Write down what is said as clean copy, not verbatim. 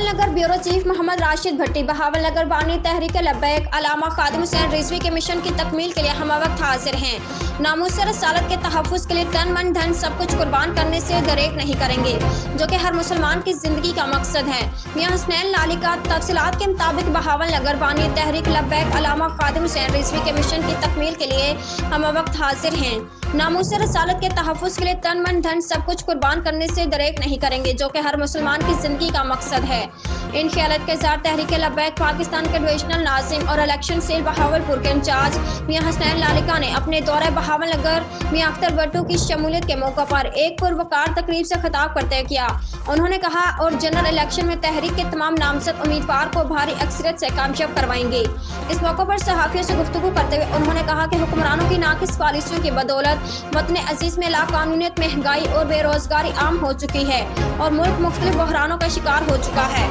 बहावल नगर bureau chief Mohammad Rashid भट्टी बहावल नगर बानी तहरीक लब्बैक अल्लामा खादिम हुसैन रिजवी के mission की तकमील के लिए हम वक्त हाजिर हैं। नामूस रसालत के तहफ़्फ़ुज़ के लिए तन मन धन सब कुछ कुर्बान करने से दरेक नहीं करेंगे, जो कि हर मुसलमान की जिंदगी का मकसद है। मियां हुसनैन लाली का तफसीलात के मुताबिक बहावल नगर बानी तहरीक लब्बैक अल्लामा खादिम हुसैन रिजवी के मिशन की तकमील के लिए हम वक्त हाजिर हैं। नामूस रसालत के तहफ़्फ़ुज़ के लिए तन मन धन सब कुछ कुर्बान करने से दरेक नहीं करेंगे, जो कि हर मुसलमान की जिंदगी का मकसद है। इन ख्यालात के साथ तहरीक लब्बैक पाकिस्तान के डिविजनल नाज़िम और इलेक्शन सेल बहावलपुर के इंचार्ज मियां हुसनैन लालिका ने अपने दौरे बहावल नगर मियां अख्तर भट्टू की शमूलियत के मौके पर एक पुरवकार तकरीब से खिताब करते किया। उन्होंने कहा और जनरल इलेक्शन में तहरीक के तमाम नामजद उम्मीदवार को भारी अक्सरियत से कामयाब करवाएंगे। इस मौके पर सहाफ़ियों से गुफ्तगू करते हुए उन्होंने कहा कि हुक्मरानों की नाकिस पॉलिसियों की बदौलत वतन अजीज में लाकानूनियत, महंगाई और बेरोजगारी आम हो चुकी है और मुल्क मुख्तलिफ बहरानों का शिकार हो चुका है।